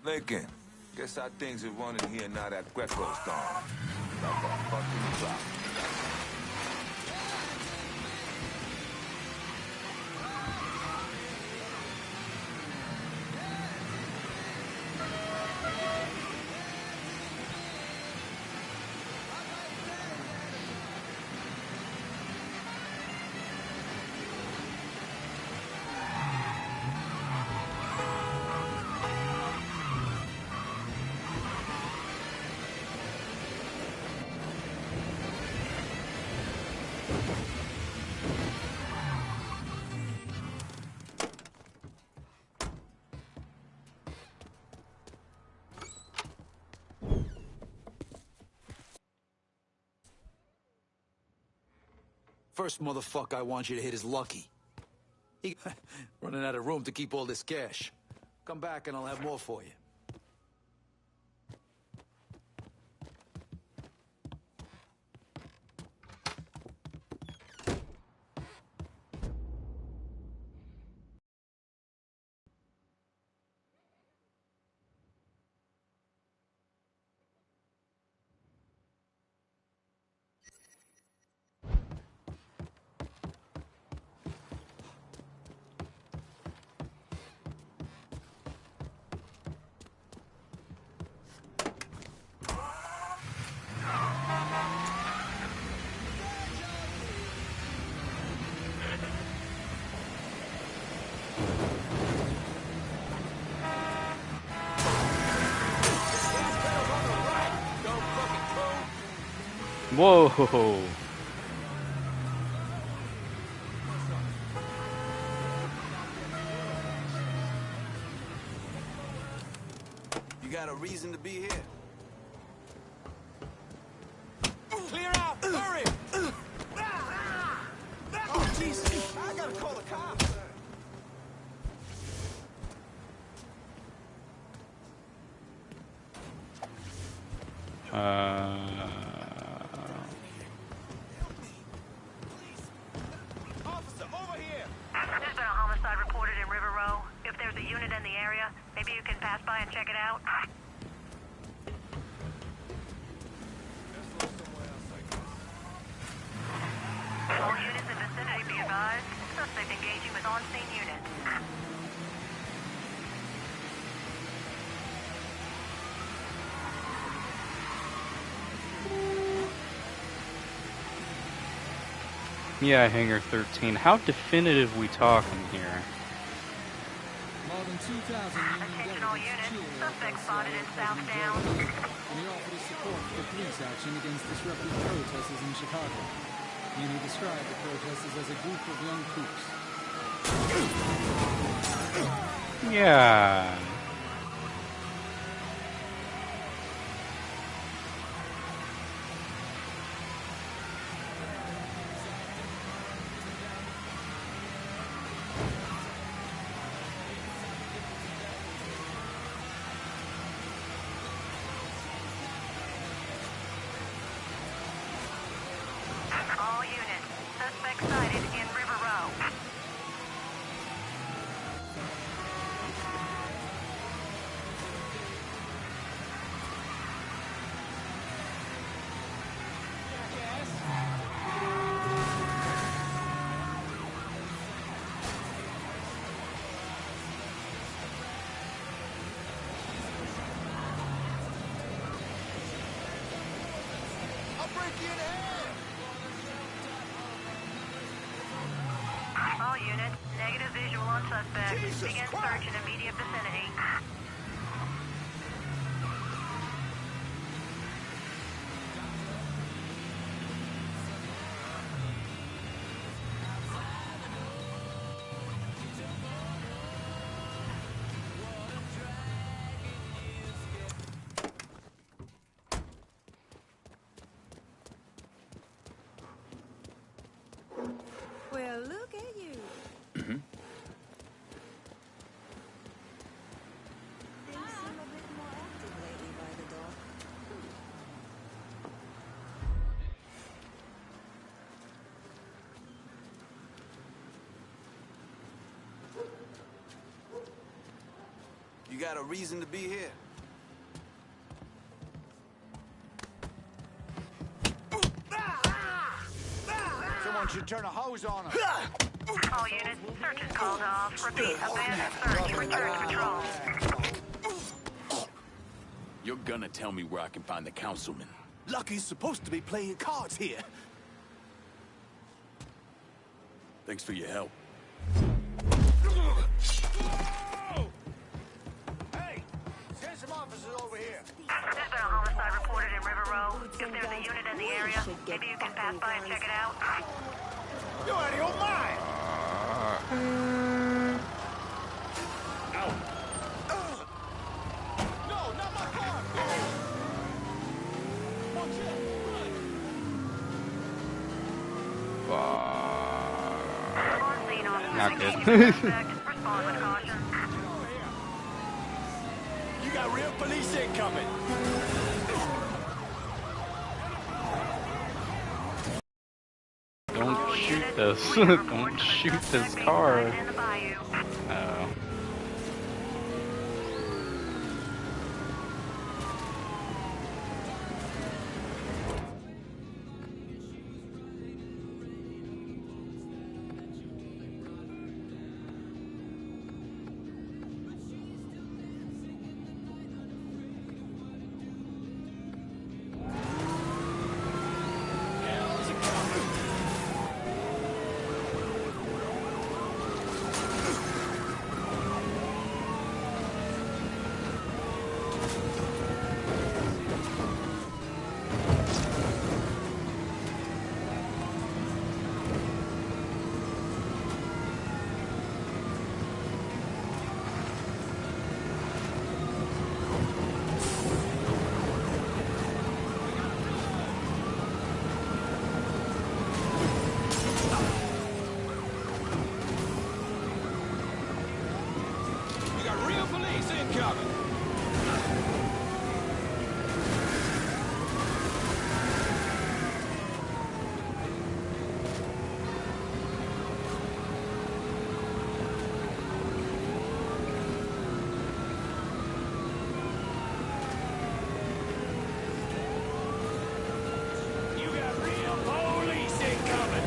Lincoln, guess how things are running here now that Greco's gone. Like a fucking drop. First motherfucker I want you to hit is Lucky. He running out of room to keep all this cash. Come back and I'll have more for you. Whoa. You got a reason to be here. Clear out! Hurry! Oh, Jesus! I gotta call the cops. Officer, over here! There's been a homicide reported in River Row. If there's a unit in the area, maybe you can pass by and check it out. All units in vicinity be advised. Suspect engaging with on-scene units. Yeah, Hangar 13. How definitive we talking here? More than 2,000 Attention all units. Suspect spotted in South Down. and he offered his support for police action against disruptive protesters in Chicago. And he described the protesters as a group of young kooks. Yeah. All units. Suspect sighted in River Row. I'll break you in half! All units. Negative visual on suspect. Jesus Begin Christ. search in immediate vicinity. Well, look at you. You got a reason to be here? Someone should turn a hose on him. All units, search is called off. Repeat, abandoned search. Return to patrol. You're gonna tell me where I can find the councilman. Lucky's supposed to be playing cards here. Thanks for your help. Hey, send some officers over here. There's been a homicide reported in River Row. If there's a unit in the area, maybe you can pass by and check it out. You're out of your mind. No, not my car. Watch out. On scene, officers Not engage good. the suspect. Respond with caution. You got real police incoming. Don't shoot this. Don't shoot this car. In the bayou. Oh. You got real police incoming. You got real police incoming.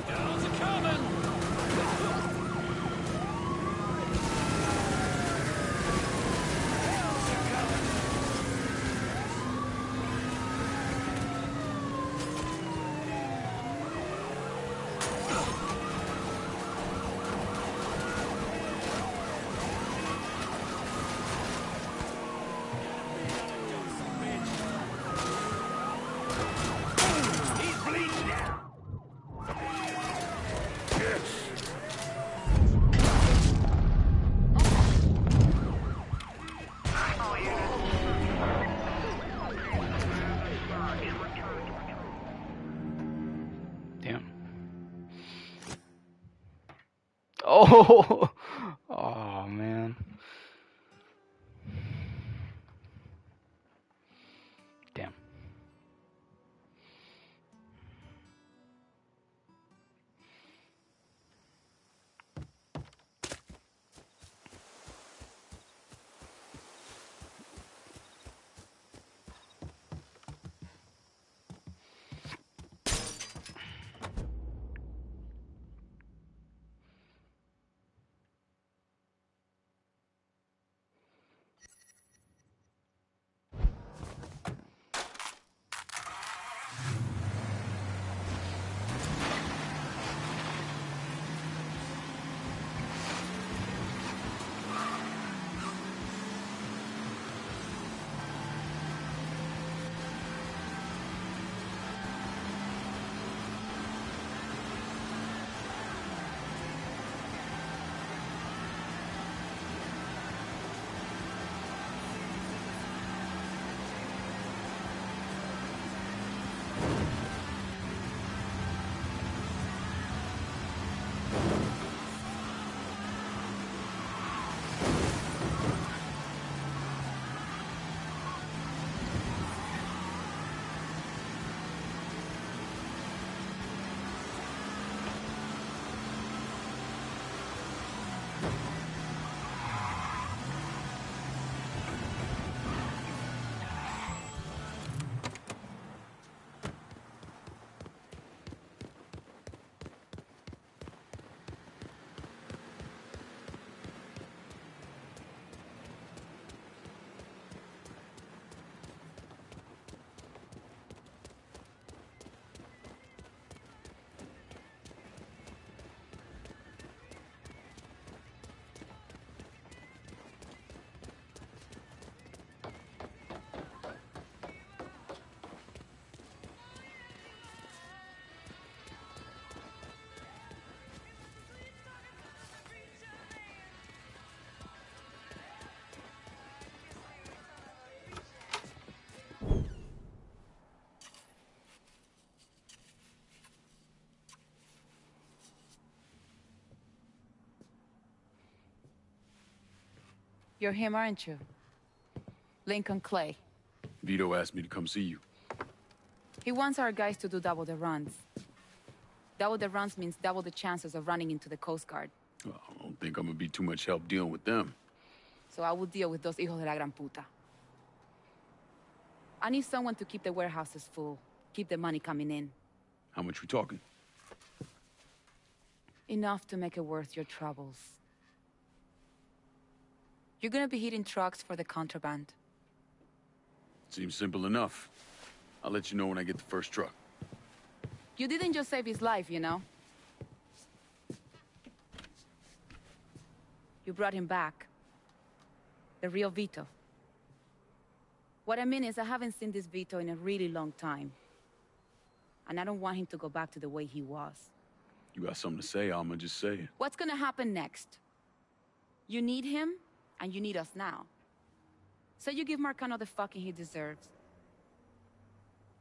Guns are coming. He's bleeding now. All units. Damn. Oh. Oh man. Damn. You're him, aren't you? Lincoln Clay. Vito asked me to come see you. He wants our guys to do double the runs. Double the runs means double the chances of running into the Coast Guard. Well, I don't think I'm gonna be too much help dealing with them. So I will deal with those hijos de la gran puta. I need someone to keep the warehouses full. Keep the money coming in. How much we talking? Enough to make it worth your troubles. You're gonna be hitting trucks for the contraband. Seems simple enough. I'll let you know when I get the first truck. You didn't just save his life, you know? You brought him back. The real Vito. What I mean is, I haven't seen this Vito in a really long time. And I don't want him to go back to the way he was. You got something to say, I'ma just say it. What's gonna happen next? You need him, and you need us now. So you give Marcano the fucking he deserves.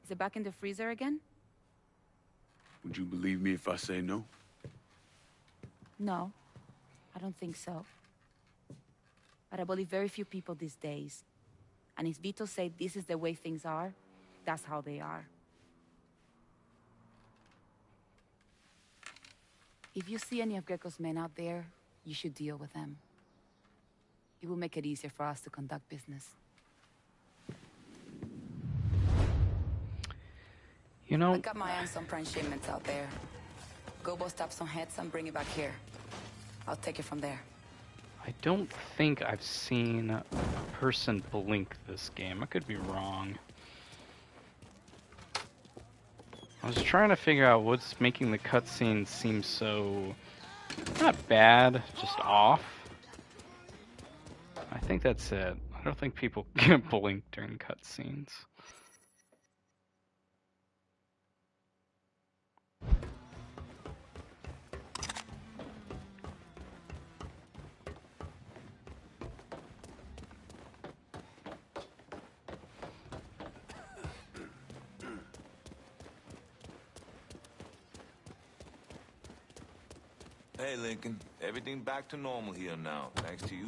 Is it back in the freezer again? Would you believe me if I say no? No, I don't think so. But I believe very few people these days. And if Vito said this is the way things are, that's how they are. If you see any of Greco's men out there, you should deal with them. It will make it easier for us to conduct business. You know, I got my hands on prime shipments out there. Go bust up some heads and bring it back here. I'll take it from there. I don't think I've seen a person blink this game. I could be wrong. I was trying to figure out what's making the cutscenes seem so... not bad, just off. I think that's it. I don't think people can blink during cutscenes. Hey, Lincoln. Everything back to normal here now, thanks to you.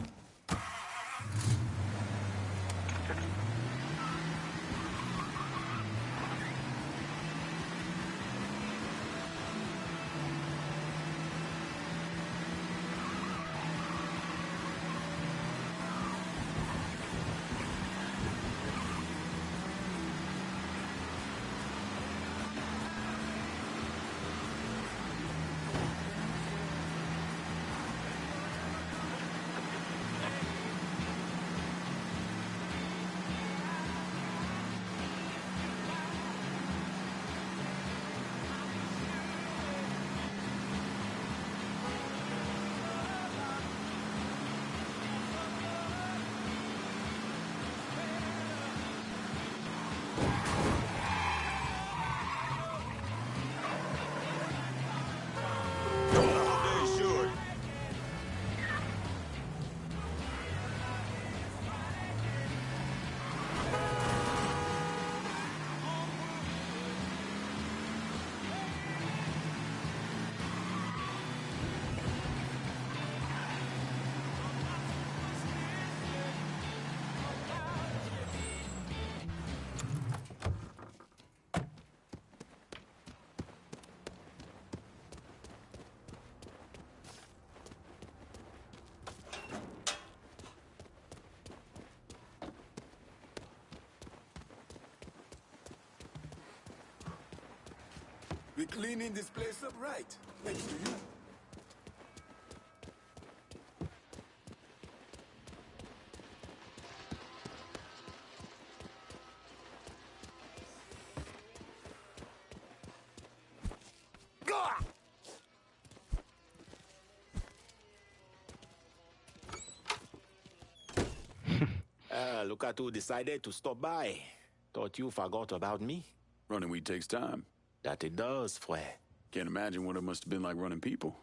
We're cleaning this place up right, thanks to you. Look at who decided to stop by. Thought you forgot about me. Running weed takes time. That it does, Fred. Can't imagine what it must have been like running people.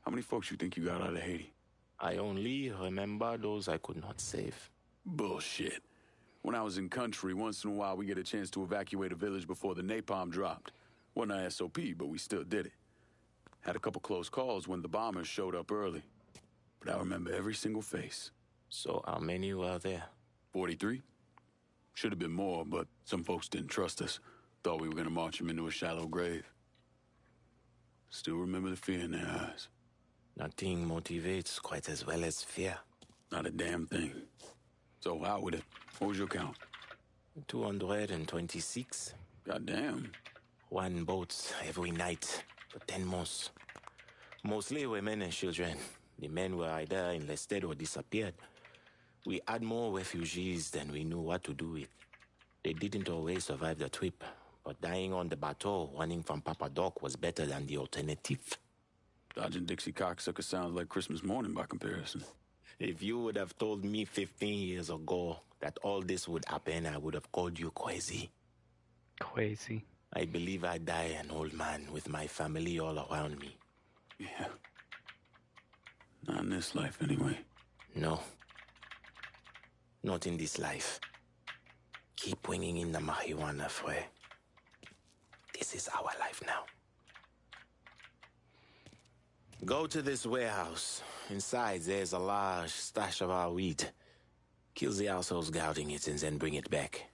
How many folks you think you got out of Haiti? I only remember those I could not save. Bullshit. When I was in country, once in a while we get a chance to evacuate a village before the napalm dropped. Wasn't our SOP, but we still did it. Had a couple close calls when the bombers showed up early. But I remember every single face. So how many were there? 43? Should have been more, but some folks didn't trust us. Thought we were gonna march them into a shallow grave. Still remember the fear in their eyes. Nothing motivates quite as well as fear. Not a damn thing. So out with it. What was your count? 226. Goddamn. One boat every night for 10 months. Mostly women and children. The men were either enlisted or disappeared. We had more refugees than we knew what to do with. They didn't always survive the trip, but dying on the bateau running from Papa Doc was better than the alternative. Dodging Dixie cocksucker sounds like Christmas morning by comparison. If you would have told me 15 years ago that all this would happen, I would have called you crazy. Crazy. I believe I die an old man with my family all around me. Yeah. Not in this life, anyway. No. Not in this life. Keep bringing in the marijuana, Frey. This is our life now. Go to this warehouse. Inside, there's a large stash of our weed. Kill the assholes guarding it and then bring it back.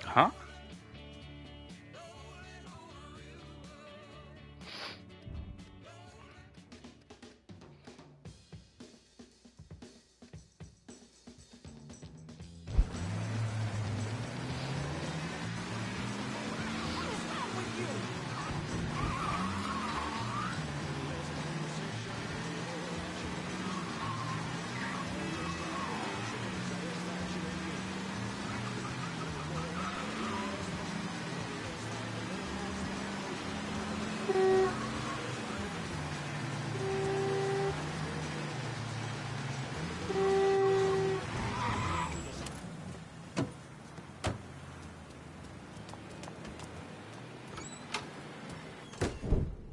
Huh?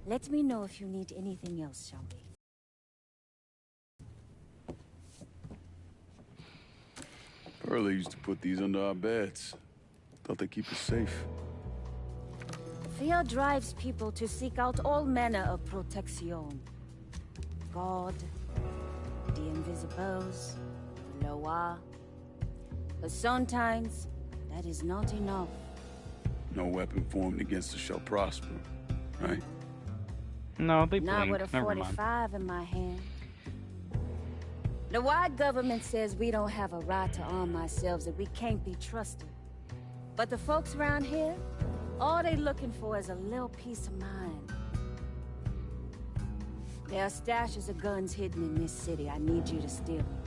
Let me know if you need anything else, Shelby. Pearlie used to put these under our beds. Thought they keep us safe. Fear drives people to seek out all manner of protection. God, the Invisibles, the Loa. But sometimes, that is not enough. No weapon formed against us shall prosper, right? No, they Not blink. with a Never mind. 45 in my hand. The white government says we don't have a right to arm ourselves, that we can't be trusted. But the folks around here, all they looking for is a little peace of mind. There are stashes of guns hidden in this city. I need you to steal them.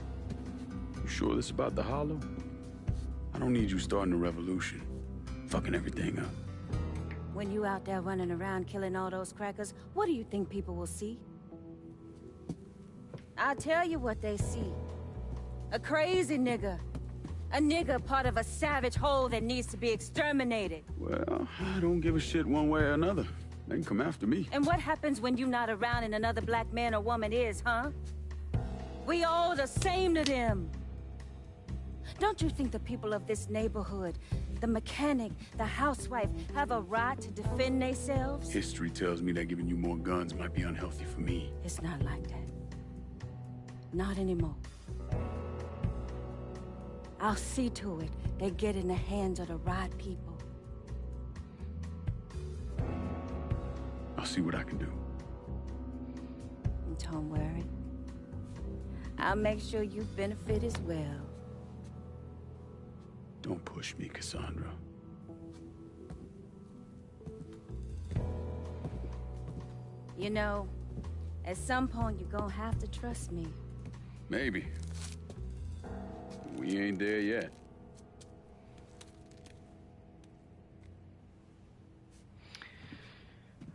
You sure this about the Hollow? I don't need you starting a revolution. Fucking everything up. When you out there running around killing all those crackers, what do you think people will see? I'll tell you what they see. A crazy nigga. A nigga part of a savage whole that needs to be exterminated. Well, I don't give a shit one way or another. They can come after me. And what happens when you're not around and another black man or woman is, huh? We all the same to them. Don't you think the people of this neighborhood, the mechanic, the housewife, have a right to defend themselves? History tells me that giving you more guns might be unhealthy for me. It's not like that. Not anymore. I'll see to it they get in the hands of the right people. I'll see what I can do. Don't worry. I'll make sure you benefit as well. Don't push me, Cassandra. You know, at some point you're gonna have to trust me. Maybe. We ain't there yet.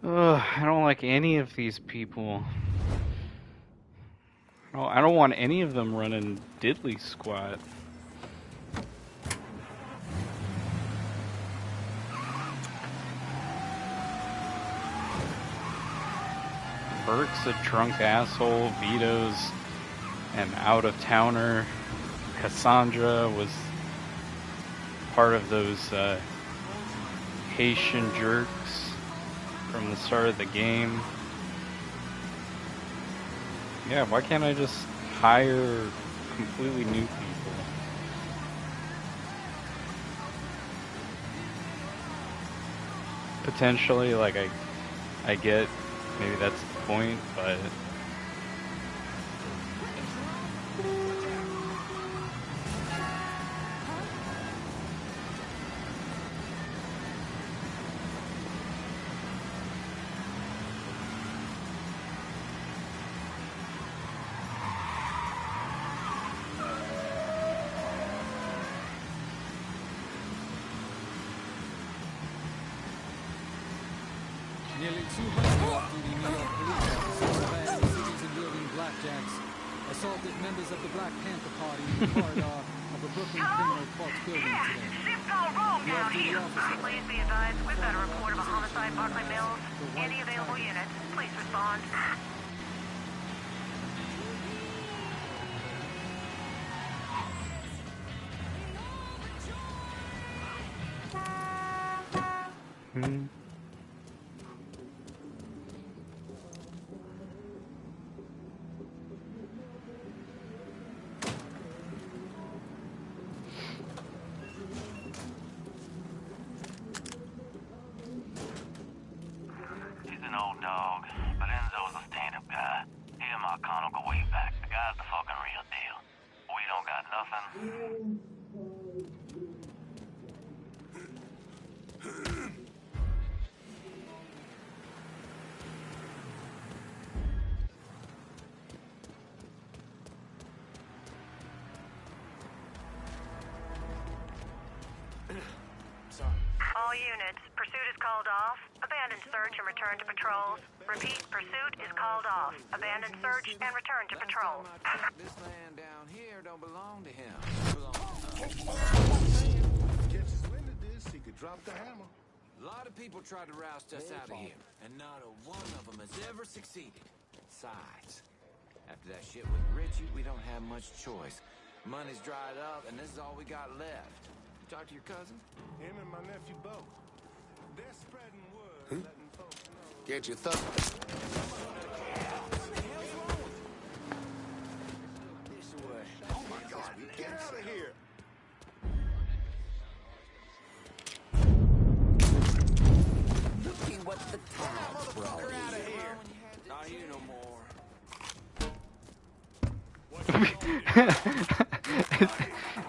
Ugh, I don't like any of these people. I don't want any of them running diddly squat. Burke's a drunk asshole. Vito's an out-of-towner. Cassandra was part of those Haitian jerks from the start of the game. Yeah, why can't I just hire completely new people? Potentially, like, I get maybe that's the point, but Nearly 200 off-duty New York police officers abandoned cities and wielding blackjacks assaulted members of the Black Panther Party in the corridor of a Brooklyn criminal court building today. Shit's all wrong The down off-duty here. officer. Please be advised, we've got a report of a homicide in Barclay Mills. Any available units, please respond. He's an old dog, but Enzo's a stand-up guy. He and Marcano go way back. The guy's the fucking real deal. We don't got nothing. All units, pursuit is called off. Abandon search and return to patrols. Repeat, pursuit is called off. Abandon search and return to patrol. This land down here don't belong to him. Catches wind of this, he could drop the hammer. A lot of people tried to roust us out of here, and not a one of them has ever succeeded. Besides, after that shit with Richie, we don't have much choice. Money's dried up, and this is all we got left. You talk to your cousin? Him and my nephew Bo. They're spreading word, letting folks know. Get your thumb. This way. Oh my God, get out of here! Looking what the town's brought. Get out of here! Not here no more.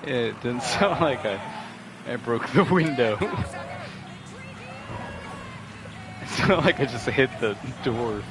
it didn't sound like I broke the window. It sounded like I just hit the door.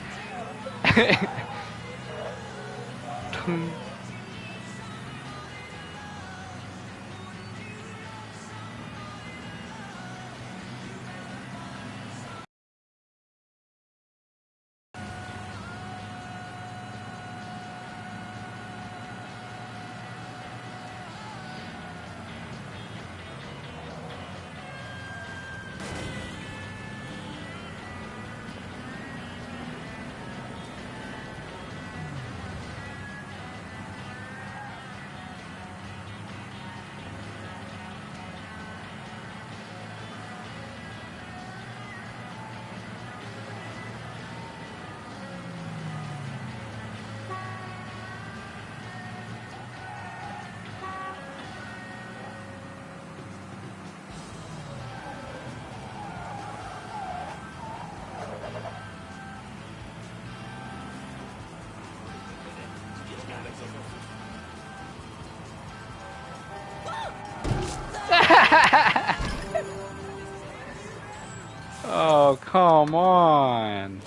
Oh, come on.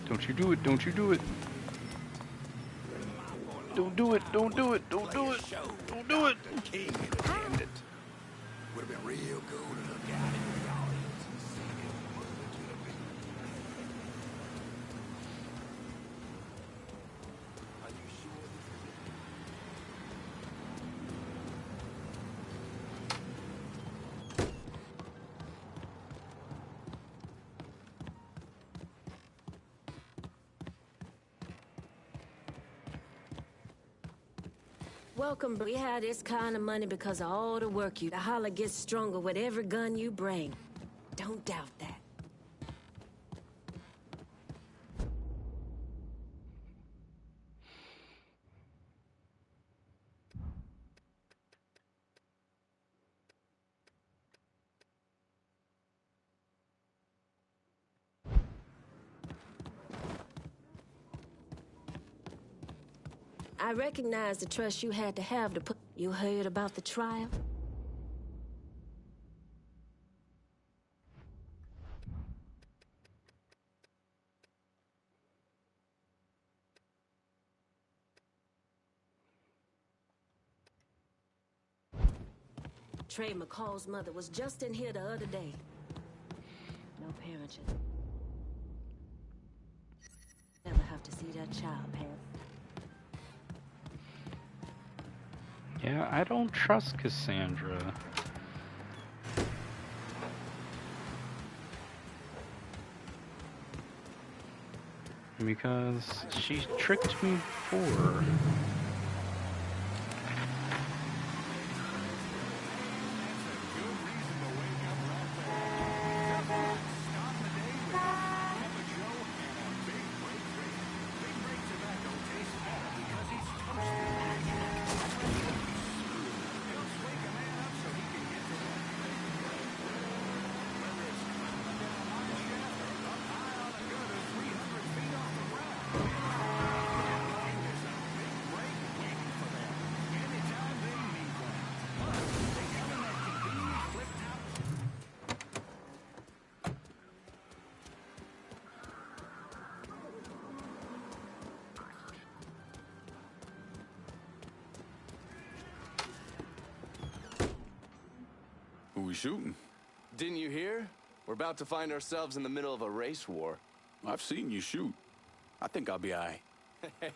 Don't you do it, don't you do it. Don't do it, don't do it, don't do it, don't do it. King and attendant. Would have been real cool to look out in the audience and see his mother to the beat. Are you sure this is it? Welcome. We have this kind of money because of all the work you. The holler gets stronger with every gun you bring. Don't doubt that. I recognize the trust you had to have to put... You heard about the trial? Trey McCall's mother was just in here the other day. No parent should never have to see that child, Pam. Yeah, I don't trust Cassandra. Because she tricked me before. Who we shooting? Didn't you hear? We're about to find ourselves in the middle of a race war. I've seen you shoot. I think I'll be aight.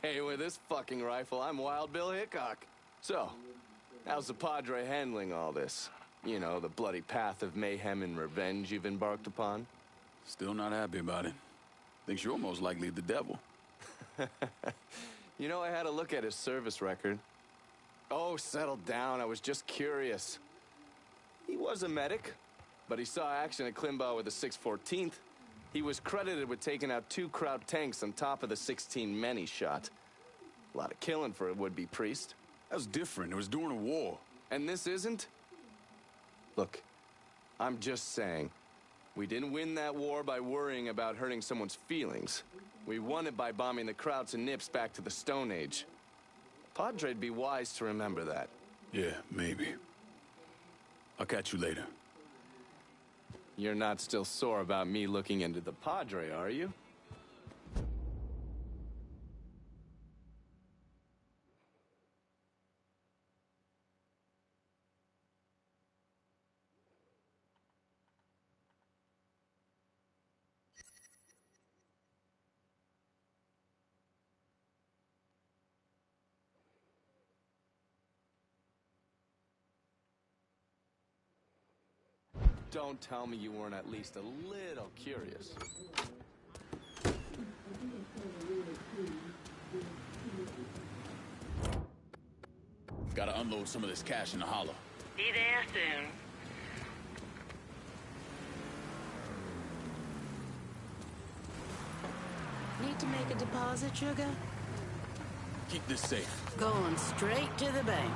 Hey, with this fucking rifle, I'm Wild Bill Hickok. So, how's the Padre handling all this? You know, the bloody path of mayhem and revenge you've embarked upon? Still not happy about it. Thinks you're almost likely the devil. You know, I had a look at his service record. Oh, settle down. I was just curious. He was a medic, but he saw action at Klimbaugh with the 614th. He was credited with taking out 2 Kraut tanks on top of the 16 men he shot. A lot of killing for a would-be priest. That was different. It was during a war. And this isn't? Look, I'm just saying, we didn't win that war by worrying about hurting someone's feelings. We won it by bombing the Krauts and Nips back to the Stone Age. Padre'd be wise to remember that. Yeah, maybe. I'll catch you later. You're not still sore about me looking into the Padre, are you? Don't tell me you weren't at least a little curious. Gotta unload some of this cash in the hollow. Be there soon. Need to make a deposit, sugar? Keep this safe. Going straight to the bank.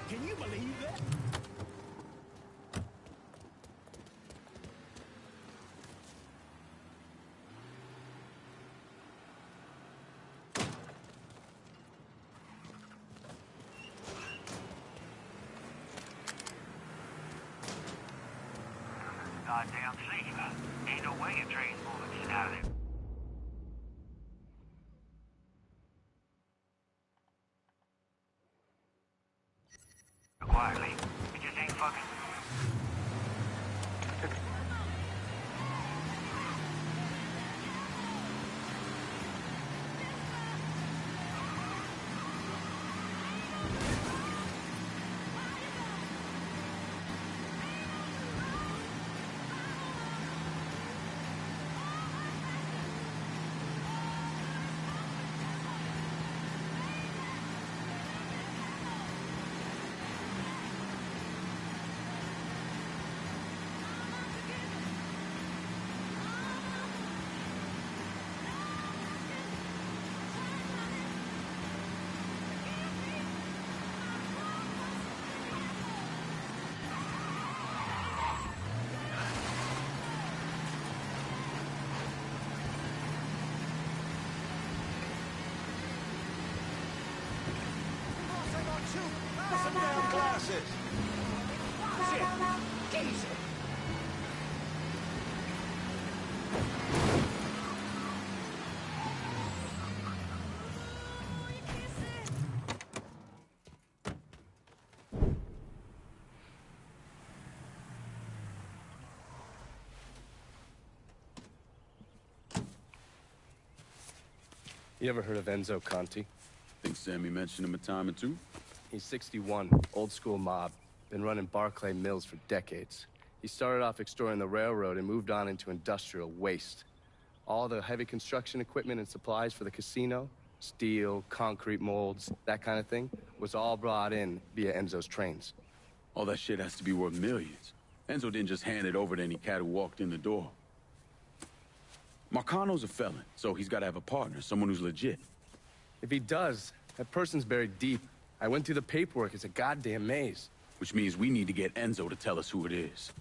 Can you believe that? Goddamn sleeper. Ain't no way a train's moving shit out of there. Quietly. It just ain't fucking. Some damn glasses. Shit. Jesus. You ever heard of Enzo Conti? Think Sammy mentioned him a time or two? He's 61, old school mob. Been running Barclay Mills for decades. He started off extorting the railroad and moved on into industrial waste. All the heavy construction equipment and supplies for the casino, steel, concrete molds, that kind of thing, was all brought in via Enzo's trains. All that shit has to be worth millions. Enzo didn't just hand it over to any cat who walked in the door. Marcano's a felon, so he's got to have a partner, someone who's legit. If he does, that person's buried deep. I went through the paperwork. It's a goddamn maze. Which means we need to get Enzo to tell us who it is.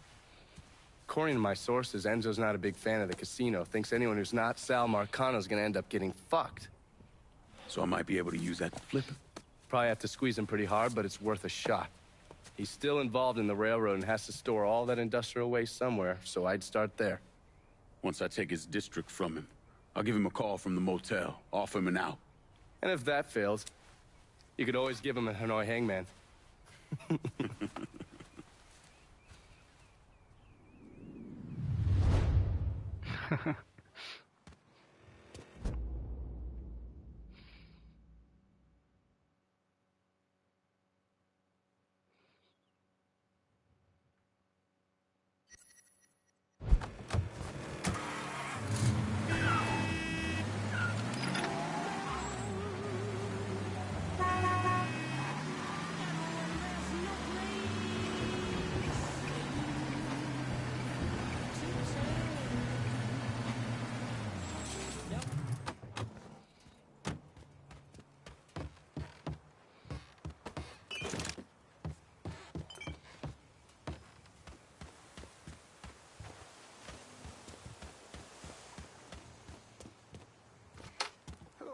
According to my sources, Enzo's not a big fan of the casino. Thinks anyone who's not Sal Marcano's gonna end up getting fucked. So I might be able to use that to flip him. Probably have to squeeze him pretty hard, but it's worth a shot. He's still involved in the railroad and has to store all that industrial waste somewhere, so I'd start there. Once I take his district from him, I'll give him a call from the motel, offer him an out. And if that fails, you could always give him a Hanoi hangman.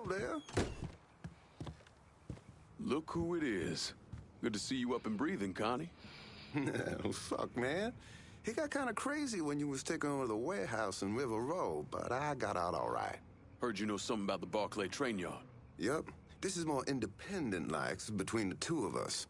There. Look who it is. Good to see you up and breathing, Connie. Fuck, man. He got kind of crazy when you was taking over the warehouse in River Road, but I got out all right. Heard you know something about the Barclay train yard. Yep. This is more independent-like between the two of us.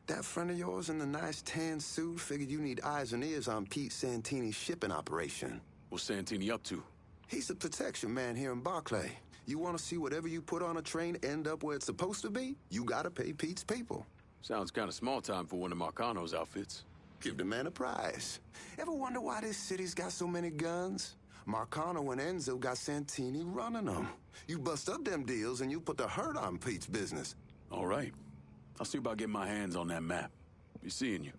That friend of yours in the nice tan suit figured you need eyes and ears on Pete Santini's shipping operation. What's Santini up to? He's the protection man here in Barclay. You want to see whatever you put on a train end up where it's supposed to be? You gotta pay Pete's people. Sounds kind of small time for one of Marcano's outfits. Give the man a prize. Ever wonder why this city's got so many guns? Marcano and Enzo got Santini running them. You bust up them deals and you put the hurt on Pete's business. All right. I'll see about getting my hands on that map. Be seeing you.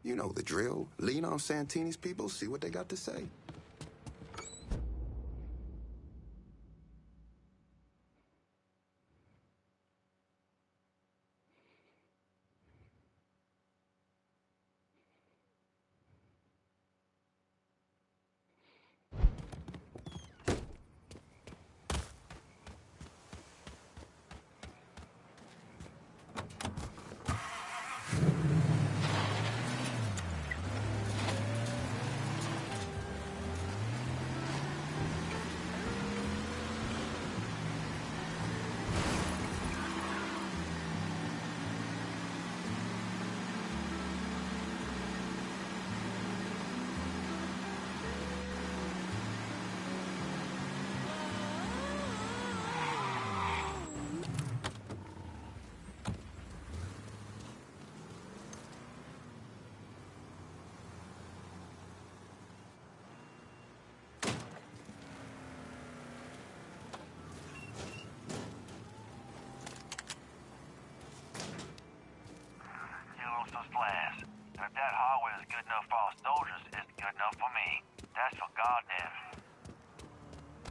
You know the drill. Lean on Santini's people, see what they got to say.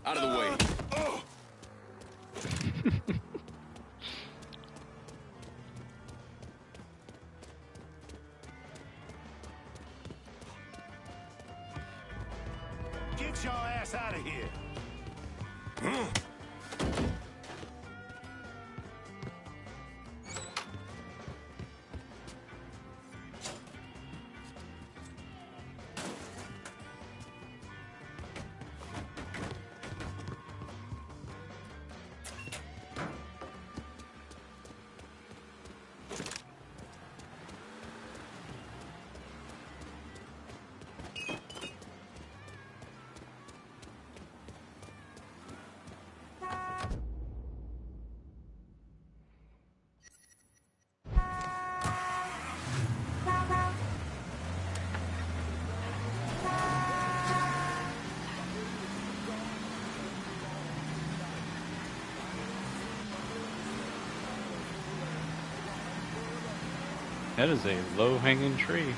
Out of the way. Get your ass out of here. That is a low-hanging tree.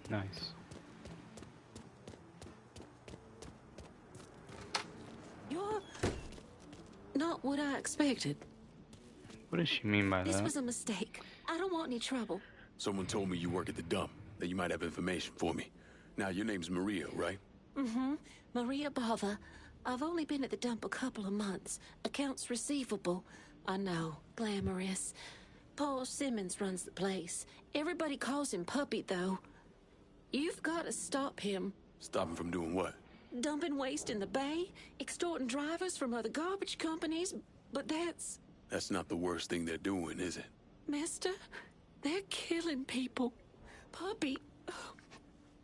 Nice. You're not what I expected. What does she mean by This that? was a mistake. I don't want any trouble. Someone told me you work at the dump, that you might have information for me. Now, your name's Maria, right? Mm-hmm. Maria Bother. I've only been at the dump a couple of months. Accounts receivable. I know. Glamorous. Paul Simmons runs the place. Everybody calls him Puppy, though. You've got to stop him. Stop him from doing what? Dumping waste in the bay, extorting drivers from other garbage companies, but that's... That's not the worst thing they're doing, is it? Mister, they're killing people. Puppy,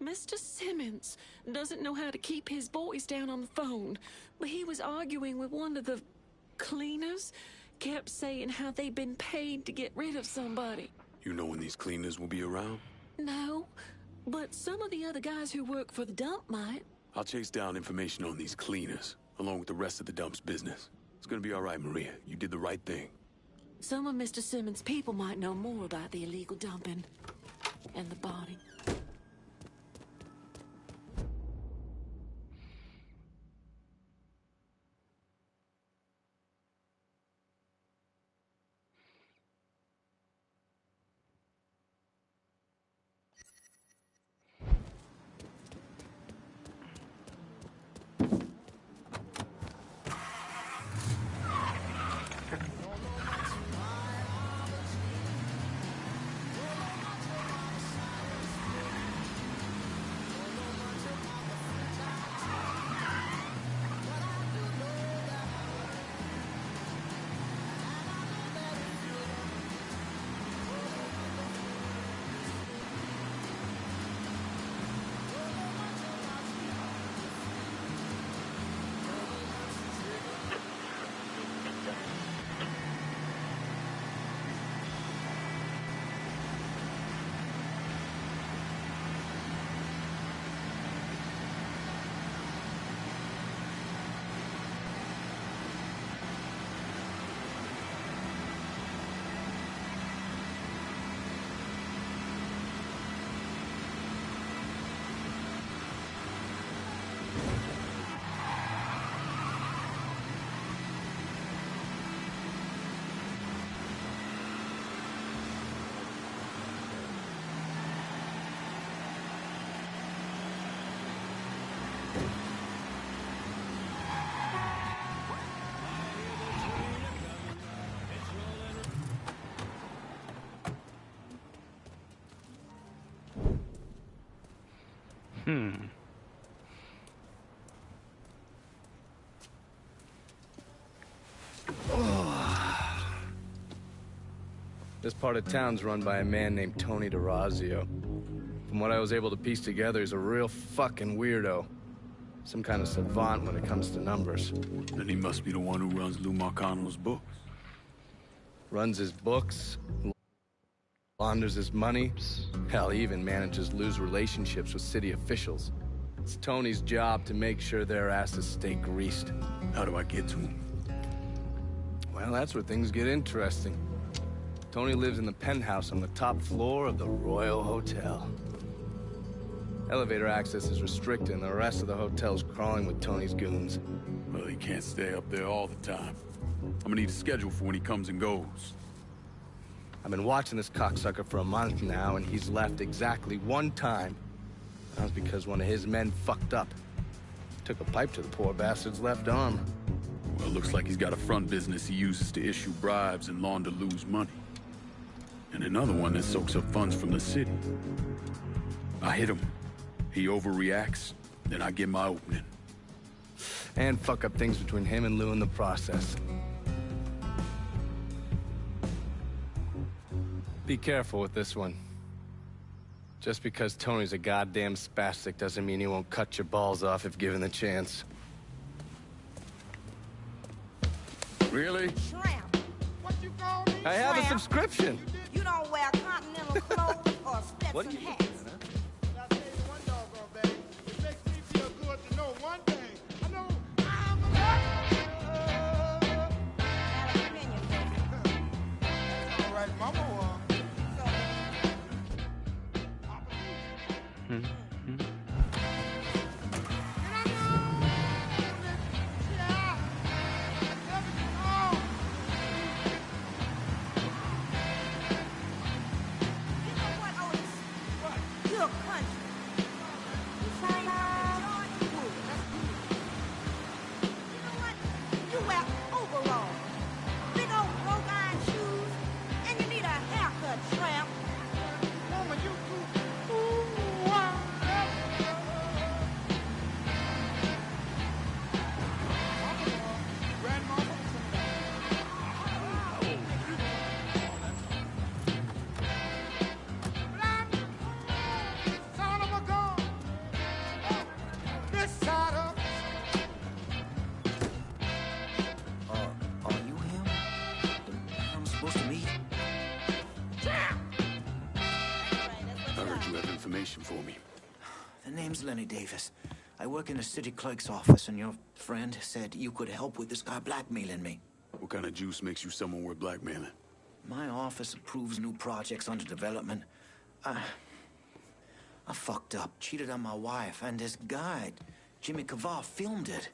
Mr. Simmons doesn't know how to keep his voice down on the phone, but he was arguing with one of the cleaners, kept saying how they'd been paid to get rid of somebody. You know when these cleaners will be around? No, but some of the other guys who work for the dump might. I'll chase down information on these cleaners, along with the rest of the dump's business. It's gonna be all right, Maria. You did the right thing. Some of Mr. Simmons' people might know more about the illegal dumping and the body. This part of town's run by a man named Tony DeRazio. From what I was able to piece together, he's a real fucking weirdo. Some kind of savant when it comes to numbers. Then he must be the one who runs Lou Marcano's books. Runs his books, launders his money. Hell, he even manages Lou's relationships with city officials. It's Tony's job to make sure their asses stay greased. How do I get to him? Well, that's where things get interesting. Tony lives in the penthouse on the top floor of the Royal Hotel. Elevator access is restricted and the rest of the hotel's crawling with Tony's goons. Well, he can't stay up there all the time. I'm gonna need a schedule for when he comes and goes. I've been watching this cocksucker for a month now, and he's left exactly one time. That was because one of his men fucked up. Took a pipe to the poor bastard's left arm. Well, it looks like he's got a front business he uses to issue bribes and launder Lou's money. And another one that soaks up funds from the city. I hit him. He overreacts, then I get my opening. And fuck up things between him and Lou in the process. Be careful with this one. Just because Tony's a goddamn spastic doesn't mean he won't cut your balls off if given the chance. Really? Shrimp. What you call me? I have a subscription. You don't wear continental clothes or Stetson hats. I'll tell you one doggone thing. It makes me feel good to know one thing. I know I'm Have an opinion, That's all right, Mama. Your country. You find George Wood. You know what? You wear overalls, big old broke iron shoes, and you need a haircut, tramp. Mama, you too. Grandmama. Son of a gun. This side up. Are you him? I'm supposed to meet? I heard you have information for me. The name's Lenny Davis. I work in the city clerk's office, and your friend said you could help with this guy blackmailing me. What kind of juice makes you someone worth blackmailing? My office approves new projects under development. I fucked up, cheated on my wife, and this guy, Jimmy Kavar, filmed it.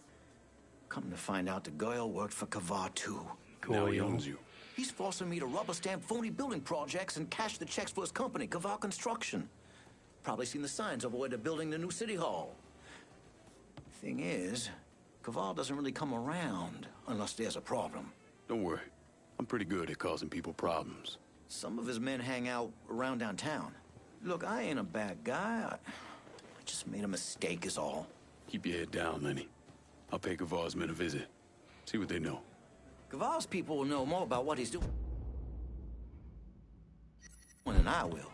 Come to find out, the girl worked for Kavar, too. Now he owns you. He's forcing me to rubber stamp phony building projects and cash the checks for his company, Kavar Construction. Probably seen the signs over where they're building the new city hall. Thing is, Kavar doesn't really come around unless there's a problem. Don't worry. I'm pretty good at causing people problems. Some of his men hang out around downtown. Look, I ain't a bad guy. I just made a mistake is all. Keep your head down, Lenny. I'll pay Kavar's men a visit. See what they know. Kavar's people will know more about what he's doing than I will.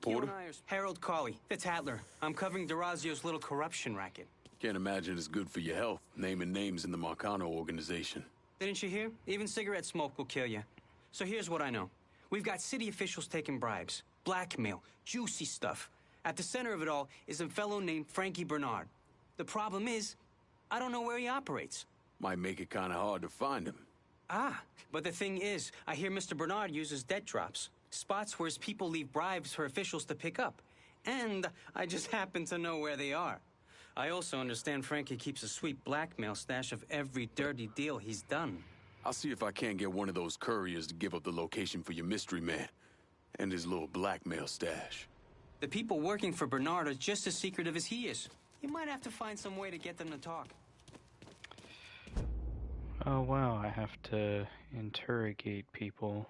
reporter? Harold Cawley, the Tattler. I'm covering DeRazio's little corruption racket. Can't imagine it's good for your health, naming names in the Marcano organization. Didn't you hear? Even cigarette smoke will kill you. So here's what I know. We've got city officials taking bribes, blackmail, juicy stuff. At the center of it all is a fellow named Frankie Bernard. The problem is, I don't know where he operates. Might make it kind of hard to find him. Ah, but the thing is, I hear Mr. Bernard uses debt drops. Spots where his people leave bribes for officials to pick up. And I just happen to know where they are. I also understand Frankie keeps a sweet blackmail stash of every dirty deal he's done. I'll see if I can't get one of those couriers to give up the location for your mystery man and his little blackmail stash. The people working for Bernard are just as secretive as he is. You might have to find some way to get them to talk. Oh wow, I have to interrogate people.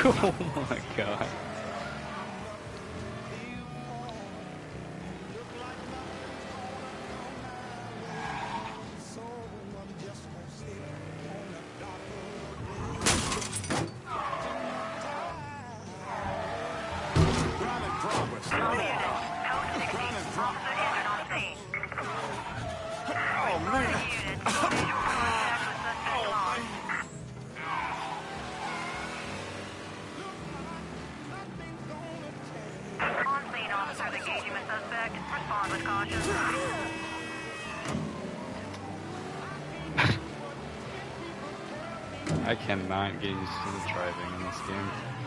Oh my god. I cannot get used to the driving in this game.